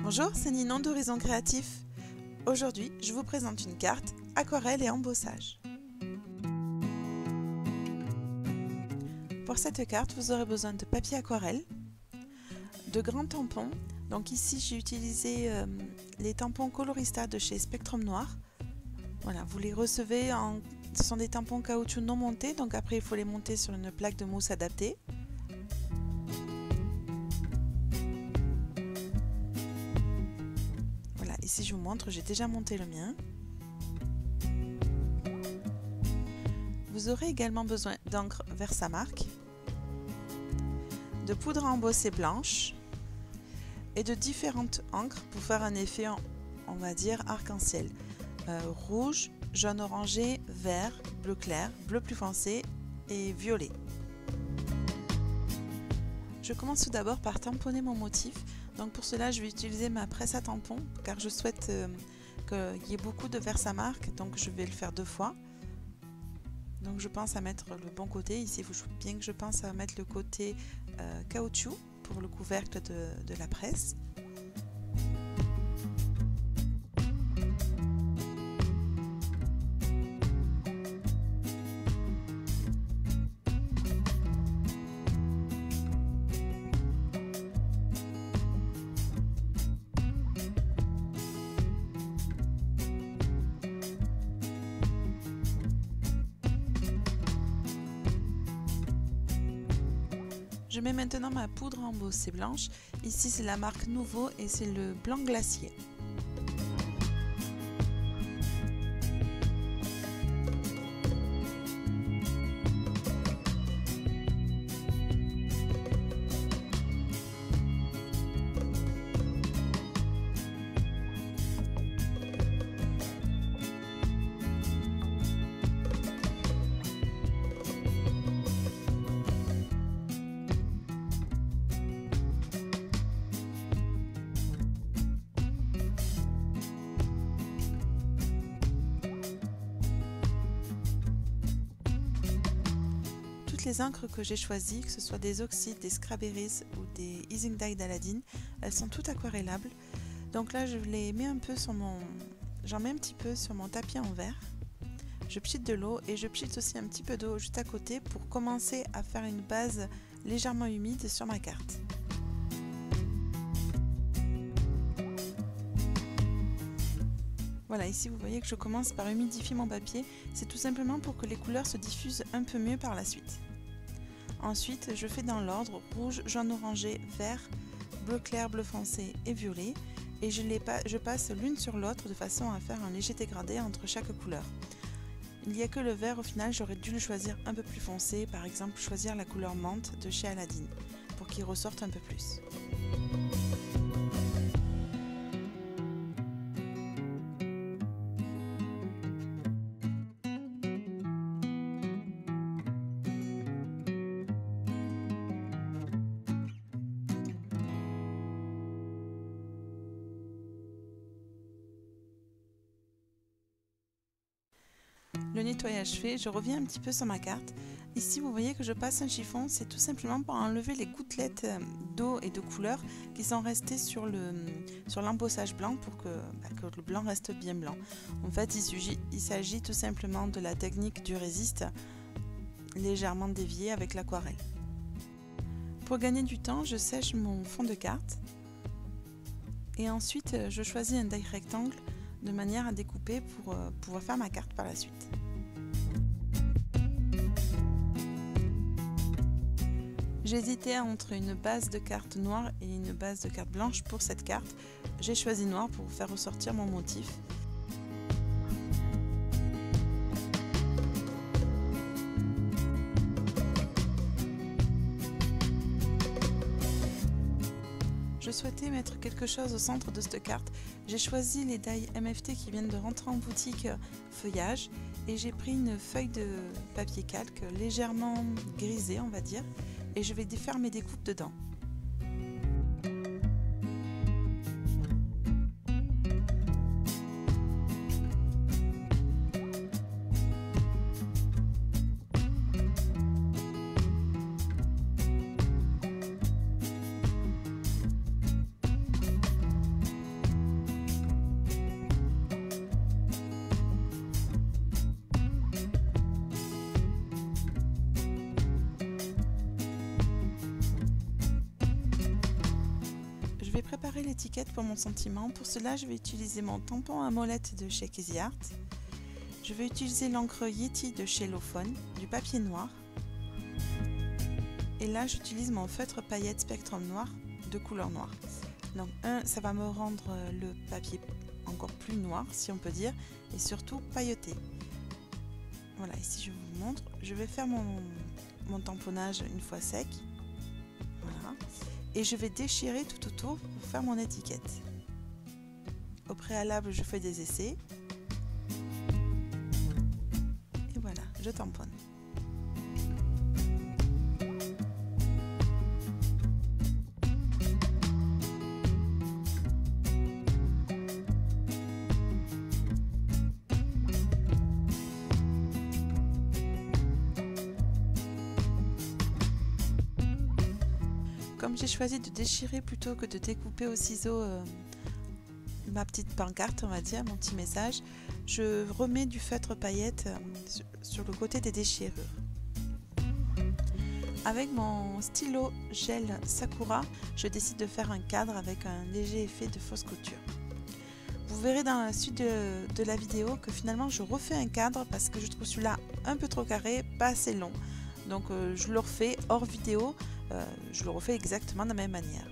Bonjour, c'est Ninon d'Horizon Créatif. Aujourd'hui, je vous présente une carte aquarelle et embossage. Pour cette carte, vous aurez besoin de papier aquarelle, de grands tampons. Donc ici, j'ai utilisé les tampons Colorista de chez Spectrum Noir. Voilà, vous les recevez ce sont des tampons caoutchouc non montés, donc après il faut les monter sur une plaque de mousse adaptée. Voilà, ici je vous montre, j'ai déjà monté le mien. Vous aurez également besoin d'encre Versamark, de poudre à embosser blanche et de différentes encres pour faire un effet, on va dire, arc-en-ciel. Rouge, jaune orangé, vert, bleu clair, bleu plus foncé et violet. Je commence tout d'abord par tamponner mon motif. Donc pour cela, je vais utiliser ma presse à tampons car je souhaite qu'il y ait beaucoup de Versamark, donc je vais le faire 2 fois. Donc je pense à mettre le bon côté. Ici, il faut bien que je pense à mettre le côté caoutchouc pour le couvercle de la presse. Je mets maintenant ma poudre à embosser blanche. Ici, c'est la marque Nouveau et c'est le blanc glacier. Les encres que j'ai choisies, que ce soit des oxydes, des Skraberries ou des Easing Dye d'Aladine, elles sont toutes aquarellables. Donc là, je les mets un peu sur j'en mets un petit peu sur mon tapis en verre. Je pchite de l'eau et je pchite aussi un petit peu d'eau juste à côté pour commencer à faire une base légèrement humide sur ma carte. Voilà, ici vous voyez que je commence par humidifier mon papier. C'est tout simplement pour que les couleurs se diffusent un peu mieux par la suite. Ensuite, je fais dans l'ordre rouge, jaune orangé, vert, bleu clair, bleu foncé et violet. Et je passe l'une sur l'autre de façon à faire un léger dégradé entre chaque couleur. Il n'y a que le vert, au final, j'aurais dû le choisir un peu plus foncé. Par exemple, choisir la couleur menthe de chez Aladine pour qu'il ressorte un peu plus. Le nettoyage fait, je reviens un petit peu sur ma carte. Ici, vous voyez que je passe un chiffon, c'est tout simplement pour enlever les gouttelettes d'eau et de couleur qui sont restées sur l'embossage blanc pour que le blanc reste bien blanc. En fait, il s'agit tout simplement de la technique du résiste légèrement dévié avec l'aquarelle. Pour gagner du temps, je sèche mon fond de carte et ensuite je choisis un die rectangle de manière à découper pour pouvoir faire ma carte par la suite. J'hésitais entre une base de carte noire et une base de carte blanche pour cette carte. J'ai choisi noir pour faire ressortir mon motif. Je souhaitais mettre quelque chose au centre de cette carte. J'ai choisi les die MFT qui viennent de rentrer en boutique feuillage et j'ai pris une feuille de papier calque légèrement grisée, on va dire, et je vais faire mes découpes dedans. vais préparer l'étiquette pour mon sentiment. Pour cela, je vais utiliser mon tampon à molette de chez Easy Art. Je vais utiliser l'encre Yeti de chez Lofone, du papier noir. Et là, j'utilise mon feutre paillette Spectrum noir de couleur noire. Donc, ça va me rendre le papier encore plus noir, si on peut dire, et surtout pailleté. Voilà, ici je vous montre. Je vais faire mon tamponnage une fois sec. Voilà. Et je vais déchirer tout autour pour faire mon étiquette. Au préalable, je fais des essais. Et voilà, je tamponne. Comme j'ai choisi de déchirer plutôt que de découper au ciseau ma petite pancarte, on va dire, mon petit message, je remets du feutre paillette sur le côté des déchirures. Avec mon stylo gel Sakura, je décide de faire un cadre avec un léger effet de fausse couture. Vous verrez dans la suite de la vidéo que finalement je refais un cadre parce que je trouve celui-là un peu trop carré, pas assez long. Donc je le refais hors vidéo. Je le refais exactement de la même manière.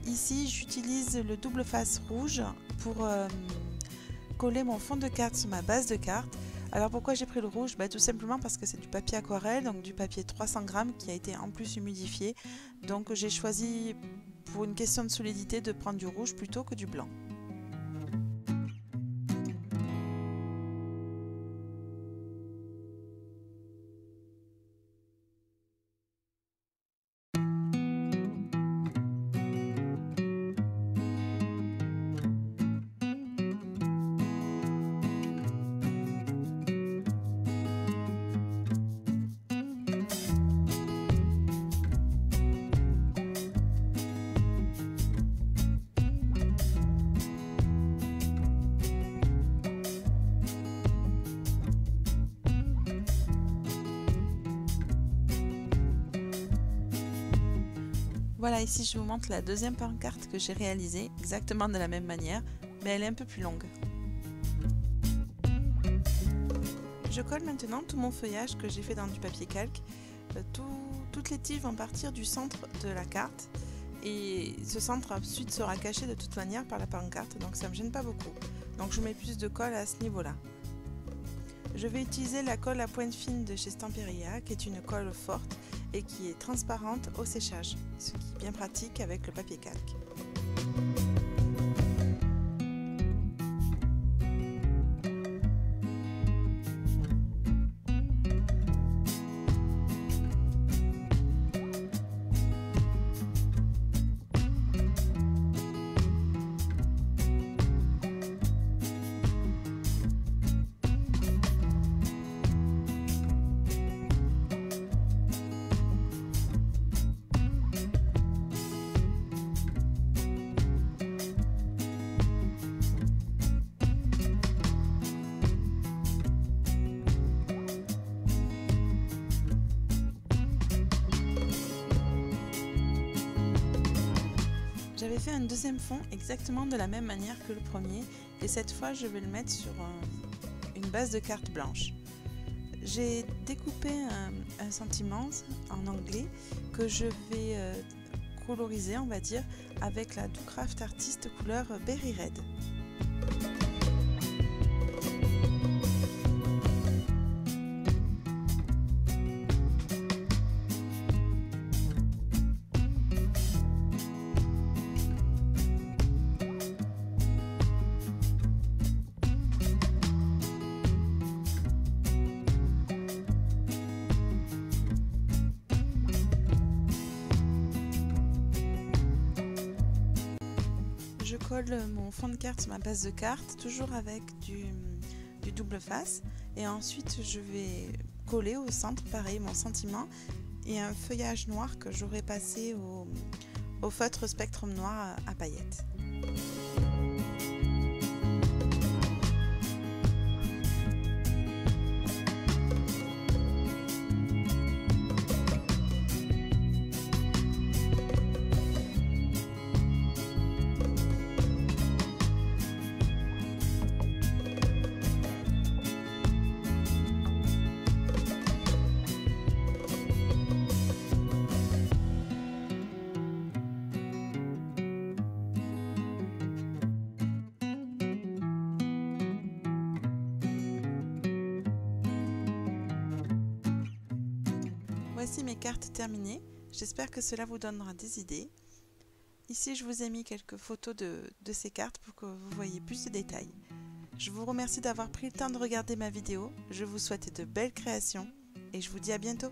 Ici, j'utilise le double face rouge pour coller mon fond de carte sur ma base de carte. Alors pourquoi j'ai pris le rouge? Tout simplement parce que c'est du papier aquarelle, donc du papier 300 grammes qui a été en plus humidifié. Donc j'ai choisi, pour une question de solidité, de prendre du rouge plutôt que du blanc. Voilà, ici je vous montre la deuxième pancarte que j'ai réalisée, exactement de la même manière, mais elle est un peu plus longue. Je colle maintenant tout mon feuillage que j'ai fait dans du papier calque. Toutes les tiges vont partir du centre de la carte et ce centre ensuite sera caché de toute manière par la pancarte, donc ça ne me gêne pas beaucoup. Donc je mets plus de colle à ce niveau-là. Je vais utiliser la colle à pointe fine de chez Stamperia, qui est une colle forte et qui est transparente au séchage, ce qui est bien pratique avec le papier calque. J'avais fait un deuxième fond exactement de la même manière que le premier et cette fois je vais le mettre sur une base de carte blanche. J'ai découpé un sentiment en anglais que je vais coloriser, on va dire, avec la Doocraft Artist couleur Berry Red. Je colle mon fond de carte sur ma base de carte, toujours avec du double face. Et ensuite, je vais coller au centre, pareil, mon sentiment et un feuillage noir que j'aurai passé au feutre Spectrum noir à paillettes. Voici mes cartes terminées. J'espère que cela vous donnera des idées. Ici, je vous ai mis quelques photos de ces cartes pour que vous voyez plus de détails. Je vous remercie d'avoir pris le temps de regarder ma vidéo. Je vous souhaite de belles créations et je vous dis à bientôt.